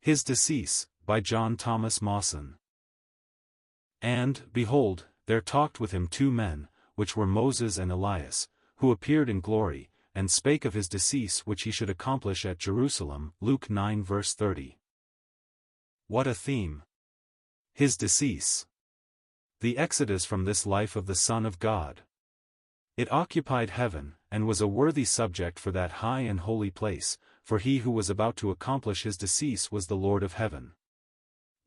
His Decease, by J T Mawson. And, behold, there talked with him two men, which were Moses and Elias, who appeared in glory, and spake of his decease which he should accomplish at Jerusalem. Luke 9 verse 30. What a theme! His decease. The exodus from this life of the Son of God. It occupied heaven, and was a worthy subject for that high and holy place, for he who was about to accomplish his decease was the Lord of heaven.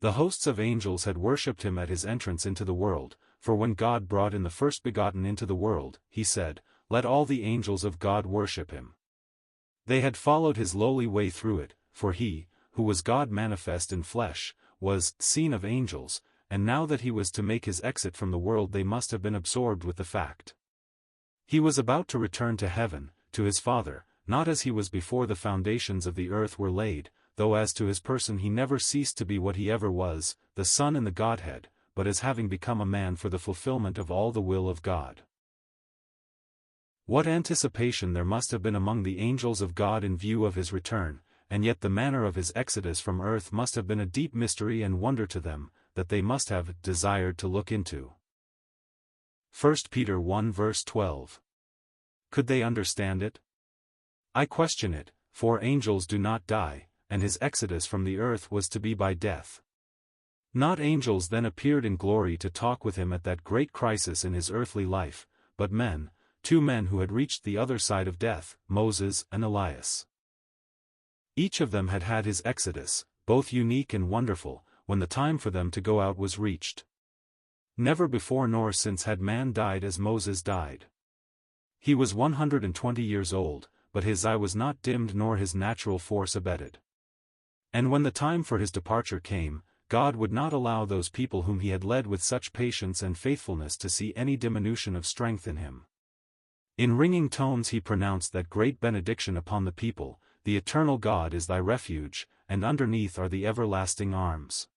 The hosts of angels had worshipped him at his entrance into the world, for when God brought in the first-begotten into the world, he said, "Let all the angels of God worship him." They had followed his lowly way through it, for he, who was God manifest in flesh, was seen of angels, and now that he was to make his exit from the world they must have been absorbed with the fact. He was about to return to heaven, to his Father, not as he was before the foundations of the earth were laid, though as to his person he never ceased to be what he ever was, the Son in the Godhead, but as having become a man for the fulfillment of all the will of God. What anticipation there must have been among the angels of God in view of his return, and yet the manner of his exodus from earth must have been a deep mystery and wonder to them, that they must have desired to look into. 1 Peter 1 verse 12. Could they understand it? I question it, for angels do not die, and his exodus from the earth was to be by death. Not angels then appeared in glory to talk with him at that great crisis in his earthly life, but men, two men who had reached the other side of death, Moses and Elias. Each of them had had his exodus, both unique and wonderful, when the time for them to go out was reached. Never before nor since had man died as Moses died. He was 120 years old, but his eye was not dimmed nor his natural force abated. And when the time for his departure came, God would not allow those people whom he had led with such patience and faithfulness to see any diminution of strength in him. In ringing tones he pronounced that great benediction upon the people, "The eternal God is thy refuge, and underneath are the everlasting arms.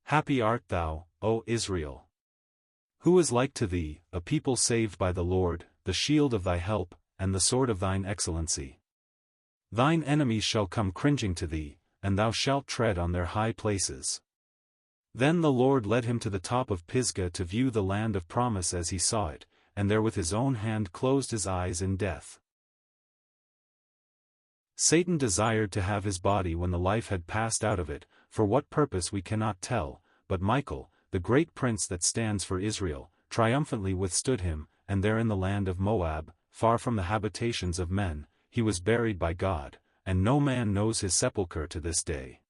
Happy art thou, O Israel! Who is like to thee, a people saved by the Lord, the shield of thy help, and the sword of thine excellency? Thine enemies shall come cringing to thee, and thou shalt tread on their high places." Then the Lord led him to the top of Pisgah to view the land of promise as he saw it, and there with his own hand closed his eyes in death. Satan desired to have his body when the life had passed out of it, for what purpose we cannot tell, but Michael, the great prince that stands for Israel, triumphantly withstood him, and there in the land of Moab, far from the habitations of men, he was buried by God, and no man knows his sepulchre to this day.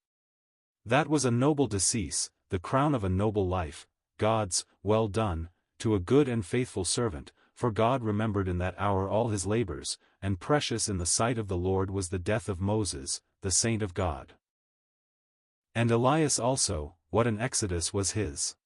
That was a noble decease, the crown of a noble life, God's, "Well done," to a good and faithful servant, for God remembered in that hour all his labors, and precious in the sight of the Lord was the death of Moses, the saint of God. And Elias also, what an exodus was his!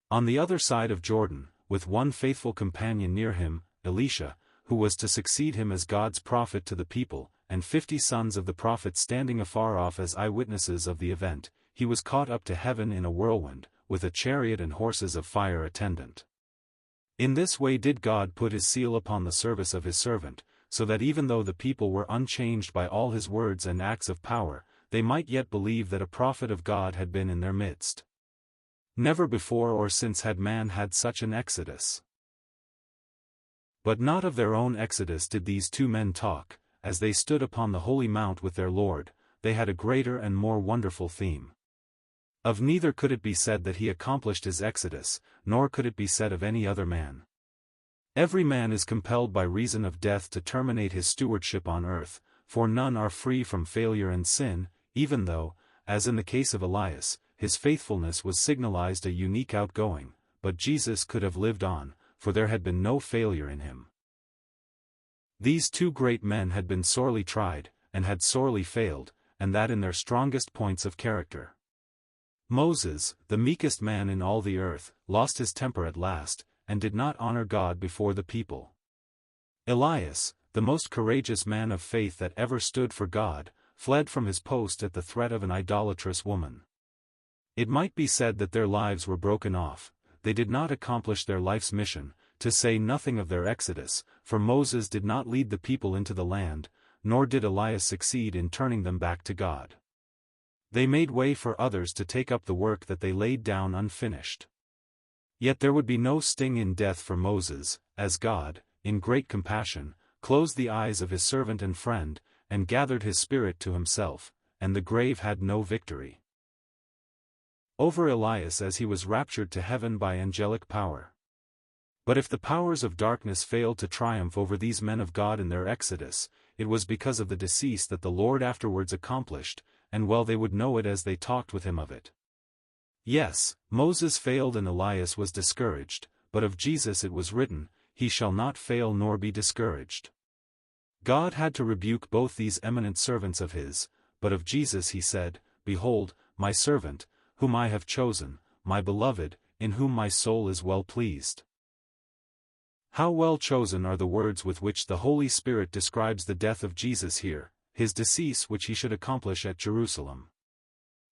On the other side of Jordan, with one faithful companion near him, Elisha, who was to succeed him as God's prophet to the people, and 50 sons of the prophet standing afar off as eyewitnesses of the event, he was caught up to heaven in a whirlwind, with a chariot and horses of fire attendant. In this way did God put his seal upon the service of his servant, so that even though the people were unchanged by all his words and acts of power, they might yet believe that a prophet of God had been in their midst. Never before or since had man had such an exodus. But not of their own exodus did these two men talk, as they stood upon the holy mount with their Lord, they had a greater and more wonderful theme. Of neither could it be said that he accomplished his exodus, nor could it be said of any other man. Every man is compelled by reason of death to terminate his stewardship on earth, for none are free from failure and sin, even though, as in the case of Elias, his faithfulness was signalized a unique outgoing, but Jesus could have lived on, for there had been no failure in him. These two great men had been sorely tried, and had sorely failed, and that in their strongest points of character. Moses, the meekest man in all the earth, lost his temper at last, and did not honor God before the people. Elias, the most courageous man of faith that ever stood for God, fled from his post at the threat of an idolatrous woman. It might be said that their lives were broken off, they did not accomplish their life's mission, to say nothing of their exodus, for Moses did not lead the people into the land, nor did Elias succeed in turning them back to God. They made way for others to take up the work that they laid down unfinished. Yet there would be no sting in death for Moses, as God, in great compassion, closed the eyes of his servant and friend, and gathered his spirit to himself, and the grave had no victory over Elias as he was raptured to heaven by angelic power. But if the powers of darkness failed to triumph over these men of God in their exodus, it was because of the decease that the Lord afterwards accomplished, and well they would know it as they talked with him of it. Yes, Moses failed and Elias was discouraged, but of Jesus it was written, "He shall not fail nor be discouraged." God had to rebuke both these eminent servants of his, but of Jesus he said, "Behold, my servant, whom I have chosen, my beloved, in whom my soul is well pleased." How well chosen are the words with which the Holy Spirit describes the death of Jesus here, his decease which he should accomplish at Jerusalem.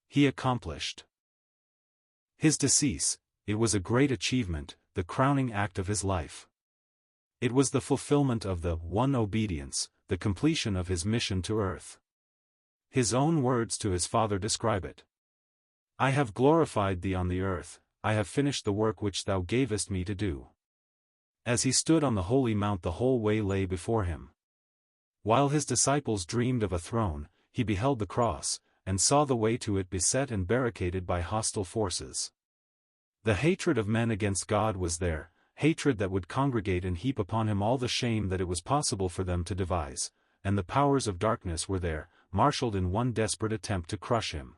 He accomplished his decease. It was a great achievement, the crowning act of his life. It was the fulfillment of the one obedience, the completion of his mission to earth. His own words to his Father describe it. "I have glorified thee on the earth, I have finished the work which thou gavest me to do." As he stood on the holy mount the whole way lay before him. While his disciples dreamed of a throne, he beheld the cross, and saw the way to it beset and barricaded by hostile forces. The hatred of men against God was there, hatred that would congregate and heap upon him all the shame that it was possible for them to devise, and the powers of darkness were there, marshaled in one desperate attempt to crush him.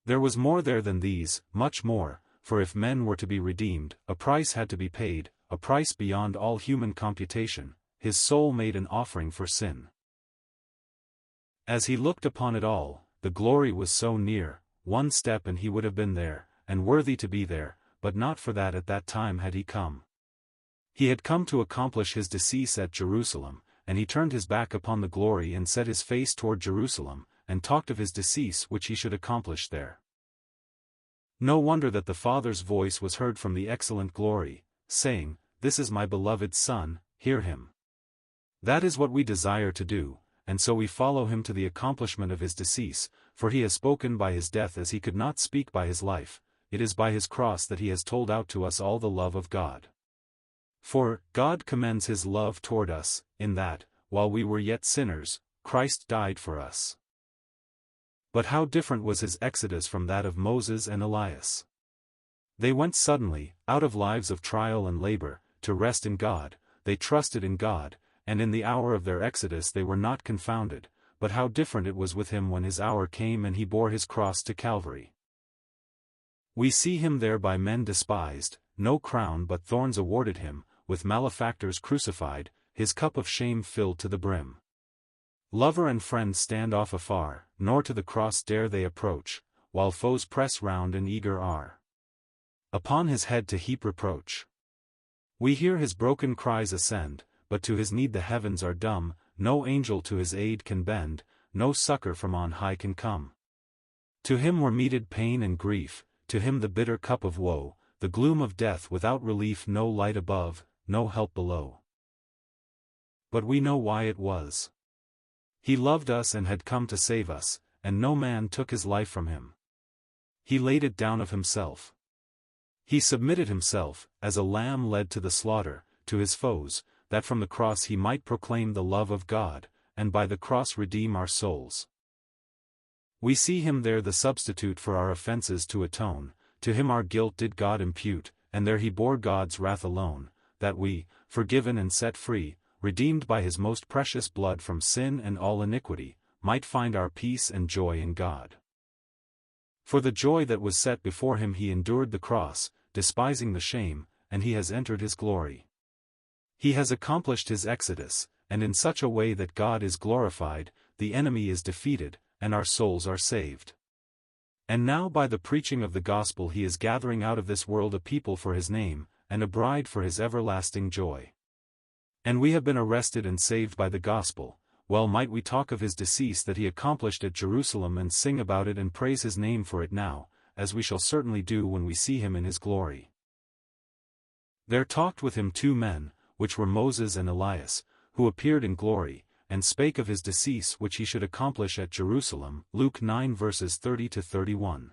There was more there than these, much more, for if men were to be redeemed, a price had to be paid, a price beyond all human computation. His soul made an offering for sin. As he looked upon it all, the glory was so near, one step and he would have been there, and worthy to be there, but not for that at that time had he come. He had come to accomplish his decease at Jerusalem, and he turned his back upon the glory and set his face toward Jerusalem, and talked of his decease which he should accomplish there. No wonder that the Father's voice was heard from the excellent glory, saying, "This is my beloved Son, hear him." That is what we desire to do, and so we follow him to the accomplishment of his decease, for he has spoken by his death as he could not speak by his life. It is by his cross that he has told out to us all the love of God. For, God commends his love toward us, in that, while we were yet sinners, Christ died for us. But how different was his exodus from that of Moses and Elias. They went suddenly, out of lives of trial and labor, to rest in God. They trusted in God, and in the hour of their exodus they were not confounded, but how different it was with him when his hour came and he bore his cross to Calvary. We see him there by men despised, no crown but thorns awarded him, with malefactors crucified, his cup of shame filled to the brim. Lover and friend stand off afar, nor to the cross dare they approach, while foes press round and eager are upon his head to heap reproach. We hear his broken cries ascend, but to his need the heavens are dumb, no angel to his aid can bend, no succor from on high can come. To him were meted pain and grief, to him the bitter cup of woe, the gloom of death without relief, no light above, no help below. But we know why it was. He loved us and had come to save us, and no man took his life from him. He laid it down of himself. He submitted himself, as a lamb led to the slaughter, to his foes, that from the cross he might proclaim the love of God, and by the cross redeem our souls. We see him there the substitute for our offenses to atone, to him our guilt did God impute, and there he bore God's wrath alone, that we, forgiven and set free, redeemed by his most precious blood from sin and all iniquity, might find our peace and joy in God. For the joy that was set before him he endured the cross, despising the shame, and he has entered his glory. He has accomplished his exodus, and in such a way that God is glorified, the enemy is defeated, and our souls are saved. And now by the preaching of the gospel he is gathering out of this world a people for his name, and a bride for his everlasting joy. And we have been arrested and saved by the gospel. Well might we talk of his decease that he accomplished at Jerusalem and sing about it and praise his name for it now, as we shall certainly do when we see him in his glory. There talked with him two men, which were Moses and Elias, who appeared in glory, and spake of his decease which he should accomplish at Jerusalem. Luke 9 verses 30-31.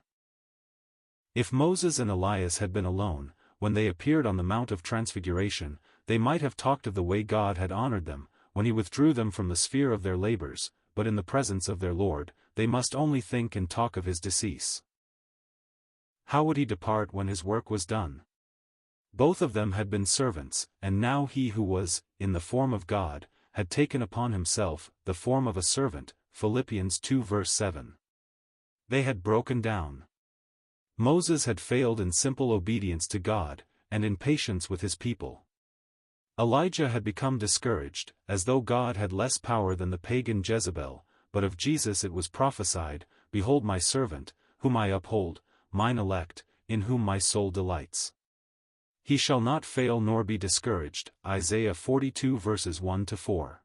If Moses and Elias had been alone, when they appeared on the Mount of Transfiguration, they might have talked of the way God had honored them, when he withdrew them from the sphere of their labors, but in the presence of their Lord, they must only think and talk of his decease. How would he depart when his work was done? Both of them had been servants, and now he who was, in the form of God, had taken upon himself the form of a servant. Philippians 2 verse 7. They had broken down. Moses had failed in simple obedience to God, and in patience with his people. Elijah had become discouraged, as though God had less power than the pagan Jezebel, but of Jesus it was prophesied, Behold my servant, whom I uphold, mine elect, in whom my soul delights. He shall not fail nor be discouraged. Isaiah 42 verses 1-4.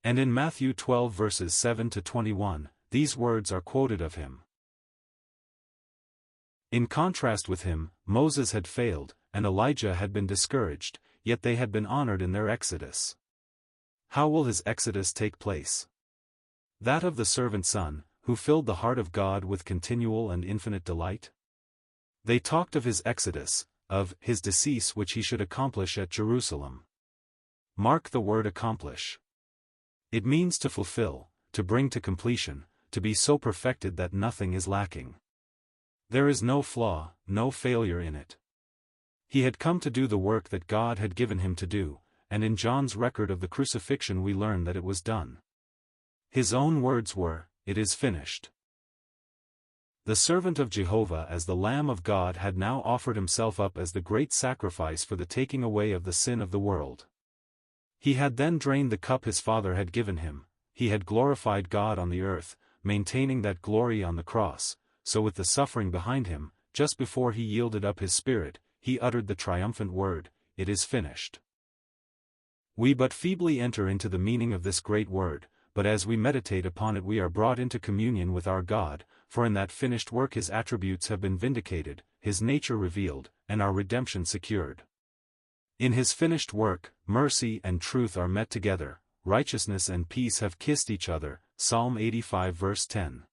And in Matthew 12 verses 7-21, these words are quoted of him. In contrast with him, Moses had failed, and Elijah had been discouraged, yet they had been honored in their exodus. How will his exodus take place? That of the servant son, who filled the heart of God with continual and infinite delight? They talked of his exodus, of his decease which he should accomplish at Jerusalem. Mark the word accomplish. It means to fulfill, to bring to completion, to be so perfected that nothing is lacking. There is no flaw, no failure in it. He had come to do the work that God had given him to do, and in John's record of the crucifixion we learn that it was done. His own words were, "It is finished." The servant of Jehovah as the Lamb of God had now offered himself up as the great sacrifice for the taking away of the sin of the world. He had then drained the cup his Father had given him, he had glorified God on the earth, maintaining that glory on the cross, so with the suffering behind him, just before he yielded up his spirit, he uttered the triumphant word, "It is finished." We but feebly enter into the meaning of this great word, but as we meditate upon it we are brought into communion with our God, for in that finished work his attributes have been vindicated, his nature revealed, and our redemption secured. In his finished work, mercy and truth are met together, righteousness and peace have kissed each other. Psalm 85 verse 10.